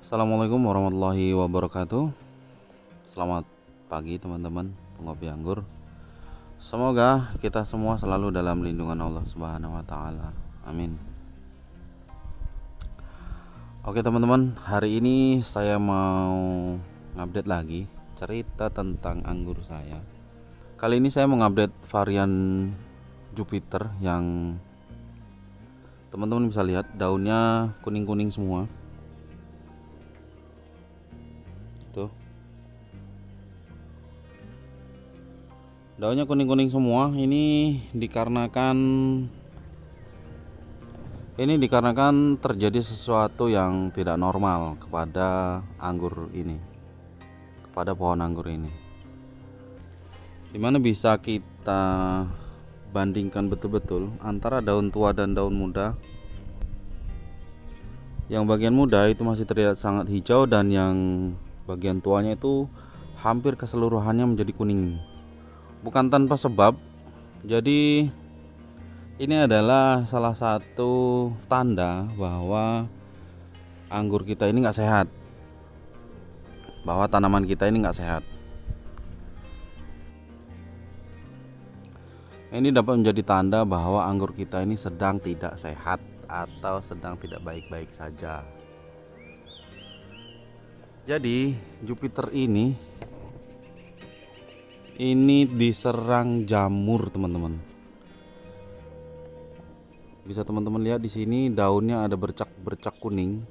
Assalamualaikum warahmatullahi wabarakatuh. Selamat pagi teman-teman pengopi anggur. Semoga kita semua selalu dalam lindungan Allah Subhanahu wa taala. Amin. Oke teman-teman, hari ini saya mau ngupdate lagi cerita tentang anggur saya. Kali ini saya mau ngupdate varian Jupiter yang teman-teman bisa lihat daunnya kuning-kuning semua. Tuh. Daunnya kuning-kuning semua. Ini dikarenakan terjadi sesuatu yang tidak normal kepada anggur ini, kepada pohon anggur ini. Dimana bisa kita bandingkan betul-betul antara daun tua dan daun muda. Yang bagian muda itu masih terlihat sangat hijau, dan yang bagian tuanya itu hampir keseluruhannya menjadi kuning. Bukan tanpa sebab. Jadi ini adalah salah satu tanda bahwa anggur kita ini nggak sehat, bahwa tanaman kita ini nggak sehat. Ini dapat menjadi tanda bahwa anggur kita ini sedang tidak sehat atau sedang tidak baik-baik saja. Jadi Jupiter ini diserang jamur, teman-teman. Bisa teman-teman lihat di sini daunnya ada bercak-bercak kuning.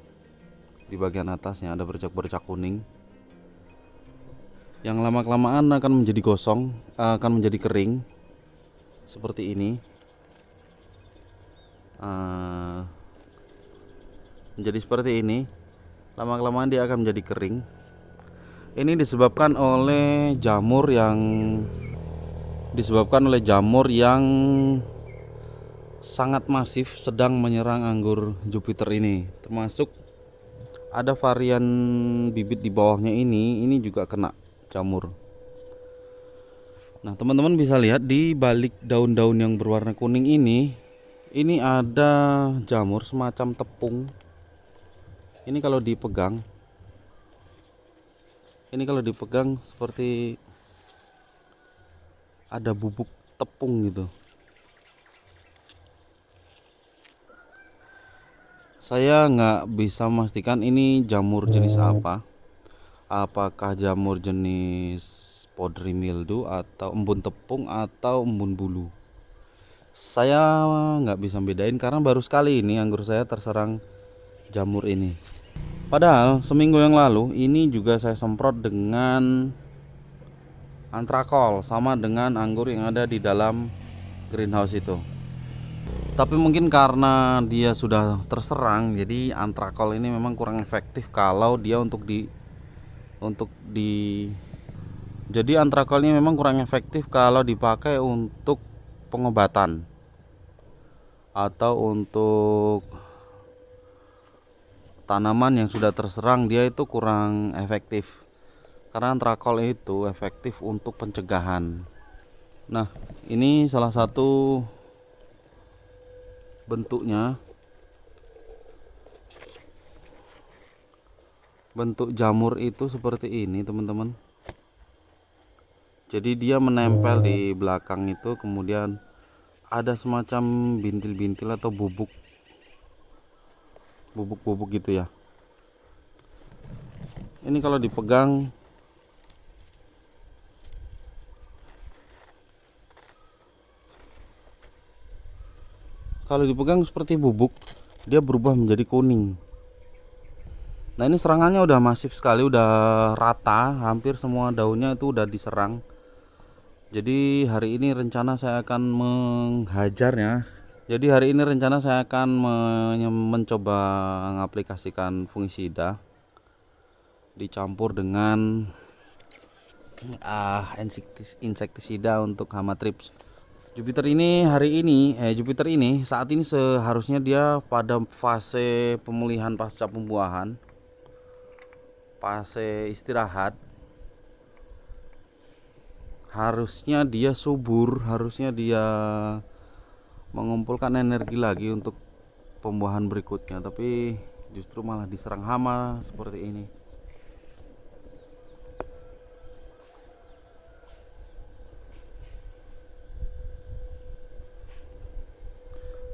Di bagian atasnya ada bercak-bercak kuning. Yang lama-kelamaan akan menjadi gosong, akan menjadi kering. Seperti ini. Menjadi seperti ini. Lama-kelamaan dia akan menjadi kering. Ini disebabkan oleh jamur yang sangat masif sedang menyerang anggur Jupiter ini. Termasuk ada varian bibit di bawahnya ini juga kena jamur. Nah, teman-teman bisa lihat di balik daun-daun yang berwarna kuning ini ada jamur semacam tepung. Ini kalau dipegang seperti ada bubuk tepung gitu. Saya nggak bisa memastikan ini jamur jenis apa. Apakah jamur jenis powdery mildew atau embun tepung atau embun bulu. Saya nggak bisa bedain karena baru sekali ini anggur saya terserang jamur ini. Padahal seminggu yang lalu ini juga saya semprot dengan antrakol, sama dengan anggur yang ada di dalam greenhouse itu. Tapi mungkin karena dia sudah terserang, jadi antrakol ini memang kurang efektif kalau dia jadi antrakol ini memang kurang efektif kalau dipakai untuk pengobatan atau untuk tanaman yang sudah terserang. Dia itu kurang efektif karena antrakol itu efektif untuk pencegahan. Nah, ini salah satu bentuknya. Bentuk jamur itu seperti ini, teman-teman. Jadi dia menempel di belakang itu, kemudian ada semacam bintil-bintil atau bubuk-bubuk gitu ya. Ini kalau dipegang seperti bubuk, dia berubah menjadi kuning. Nah, ini serangannya udah masif sekali, udah rata, hampir semua daunnya itu udah diserang. Jadi hari ini rencana saya akan mencoba mengaplikasikan fungisida dicampur dengan insektisida untuk hama trips. Jupiter ini saat ini seharusnya dia pada fase pemulihan pasca pembuahan, fase istirahat. Harusnya dia subur, harusnya dia mengumpulkan energi lagi untuk pembuahan berikutnya, tapi justru malah diserang hama seperti ini.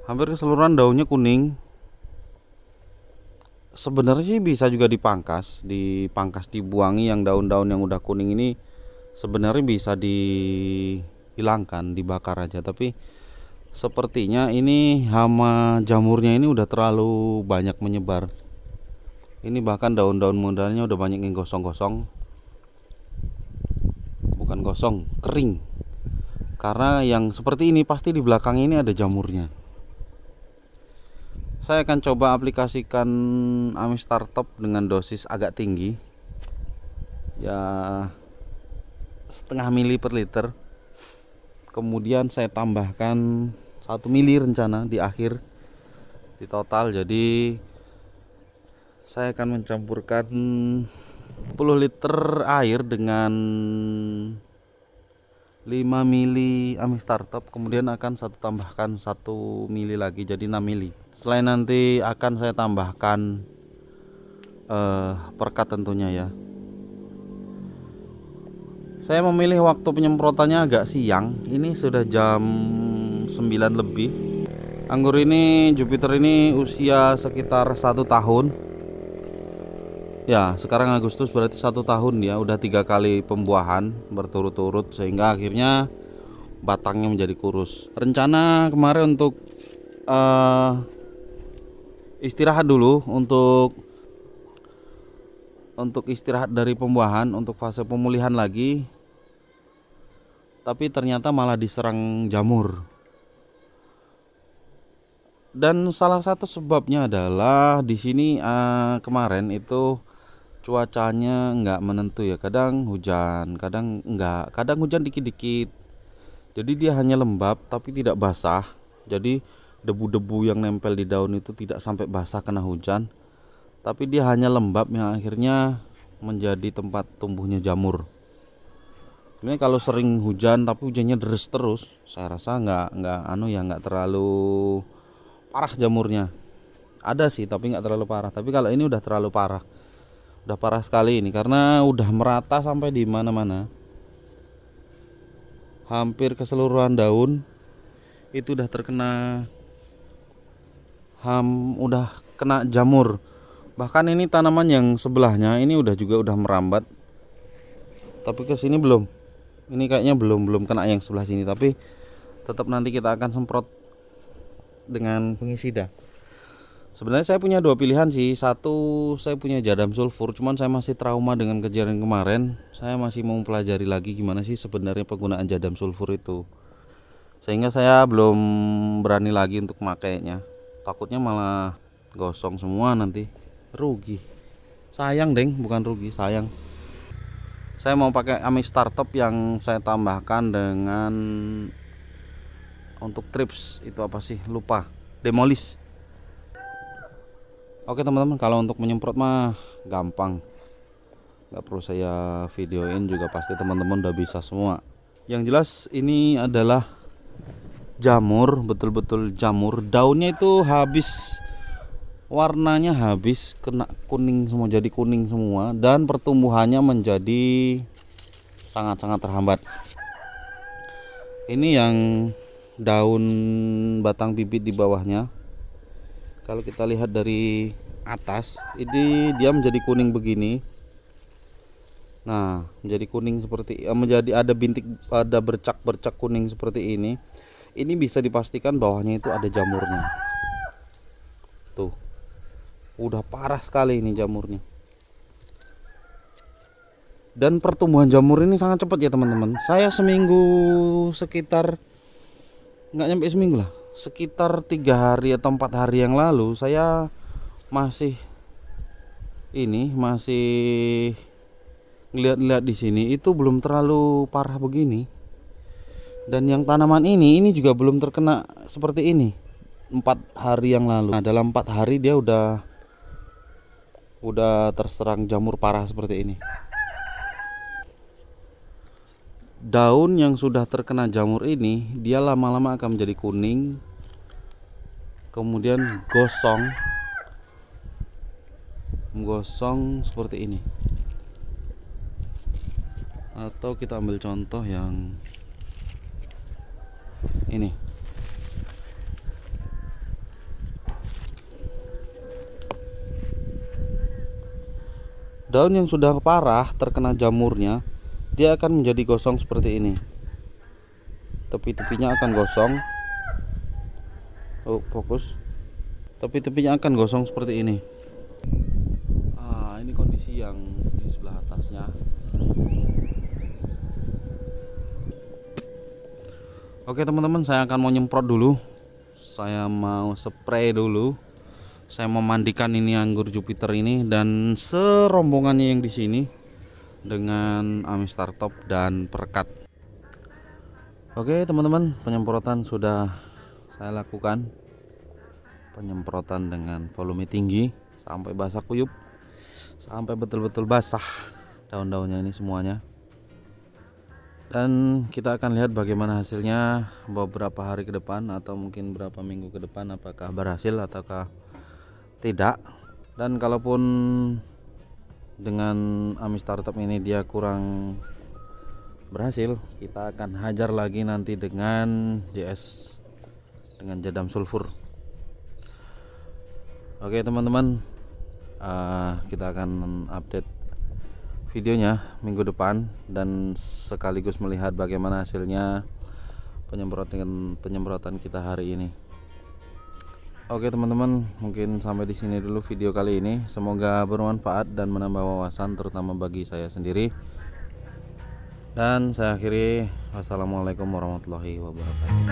Hampir keseluruhan daunnya kuning. Sebenarnya sih bisa juga dipangkas, dibuangi yang daun-daun yang udah kuning ini. Sebenarnya bisa dihilangkan, dibakar aja, tapi sepertinya ini hama jamurnya ini udah terlalu banyak menyebar. Ini bahkan daun-daun mudanya udah banyak yang gosong-gosong. Bukan gosong, kering. Karena yang seperti ini pasti di belakang ini ada jamurnya. Saya akan coba aplikasikan Amistar Top dengan dosis agak tinggi, ya setengah mili per liter. Kemudian saya tambahkan 1 mili rencana di akhir, di total. Jadi saya akan mencampurkan 10 liter air dengan 5 mili Amistar Top. Kemudian akan tambahkan 1 mili lagi, jadi 6 mili. Selain nanti akan saya tambahkan perkat tentunya ya. Saya memilih waktu penyemprotannya agak siang. Ini sudah jam 9 lebih. Anggur ini, Jupiter ini usia sekitar 1 tahun. Ya, sekarang Agustus berarti 1 tahun ya. Udah 3 kali pembuahan berturut-turut, sehingga akhirnya batangnya menjadi kurus. Rencana kemarin untuk istirahat dulu, untuk istirahat dari pembuahan, untuk fase pemulihan lagi. Tapi ternyata malah diserang jamur. Dan salah satu sebabnya adalah di sini kemarin itu cuacanya nggak menentu ya. Kadang hujan, kadang enggak, kadang hujan dikit-dikit. Jadi dia hanya lembab tapi tidak basah. Jadi debu-debu yang nempel di daun itu tidak sampai basah kena hujan, tapi dia hanya lembab yang akhirnya menjadi tempat tumbuhnya jamur. Ini kalau sering hujan tapi hujannya deres terus, saya rasa nggak terlalu parah jamurnya. Ada sih tapi nggak terlalu parah. Tapi kalau ini udah terlalu parah, udah parah sekali ini, karena udah merata sampai di mana-mana. Hampir keseluruhan daun itu udah terkena udah kena jamur. Bahkan ini tanaman yang sebelahnya ini udah merambat, tapi ke sini belum. Ini kayaknya belum kena yang sebelah sini, tapi tetap nanti kita akan semprot dengan pengisida. Sebenarnya saya punya 2 pilihan sih. Satu, saya punya jadam sulfur, cuman saya masih trauma dengan kejadian kemarin. Saya masih mau mempelajari lagi gimana sih sebenarnya penggunaan jadam sulfur itu, sehingga saya belum berani lagi untuk makainya. Takutnya malah gosong semua, nanti rugi. Sayang deng, bukan rugi, sayang. Saya mau pakai Amistar Top yang saya tambahkan dengan untuk trips itu apa sih, lupa, Demolis. Oke teman-teman, kalau untuk menyemprot mah gampang, nggak perlu saya videoin juga, pasti teman-teman udah bisa semua. Yang jelas ini adalah jamur, betul-betul jamur. Daunnya itu habis, warnanya habis kena kuning semua, jadi kuning semua, dan pertumbuhannya menjadi sangat-sangat terhambat. Ini yang daun batang bibit di bawahnya, kalau kita lihat dari atas, ini dia menjadi kuning begini. Nah, menjadi kuning seperti menjadi ada bintik, ada bercak-bercak kuning seperti ini. Ini bisa dipastikan bawahnya itu ada jamurnya. Tuh, udah parah sekali ini jamurnya. Dan pertumbuhan jamur ini sangat cepat ya teman-teman. Saya seminggu, sekitar nggak nyampe seminggu lah, sekitar 3 hari atau 4 hari yang lalu, saya masih ngeliat-liat di sini, itu belum terlalu parah begini. Dan yang tanaman ini juga belum terkena seperti ini 4 hari yang lalu. Nah, dalam 4 hari dia udah terserang jamur parah seperti ini. Daun yang sudah terkena jamur ini, dia lama-lama akan menjadi kuning, kemudian gosong, menggosong seperti ini. Atau kita ambil contoh yang ini. Daun yang sudah parah terkena jamurnya, dia akan menjadi gosong seperti ini. Tepi-tepinya akan gosong. Oh, fokus. Tepi-tepinya akan gosong seperti ini. Ini kondisi yang di sebelah atasnya. Oke teman-teman, saya akan mau nyemprot dulu. Saya mau spray dulu. Saya mau mandikan ini anggur Jupiter ini dan serombongannya yang di sini dengan Amistar Top dan perekat. Oke teman-teman, penyemprotan sudah saya lakukan. Penyemprotan dengan volume tinggi sampai basah kuyup, sampai betul-betul basah daun-daunnya ini semuanya. Dan kita akan lihat bagaimana hasilnya beberapa hari ke depan atau mungkin beberapa minggu ke depan, apakah berhasil ataukah tidak. Dan kalaupun dengan Amistar Top ini dia kurang berhasil, kita akan hajar lagi nanti dengan JS, dengan jadam sulfur. Oke teman-teman, kita akan update videonya minggu depan dan sekaligus melihat bagaimana hasilnya penyemprotan kita hari ini. Oke teman-teman, mungkin sampai di sini dulu video kali ini. Semoga bermanfaat dan menambah wawasan, terutama bagi saya sendiri. Dan saya akhiri, wassalamualaikum warahmatullahi wabarakatuh.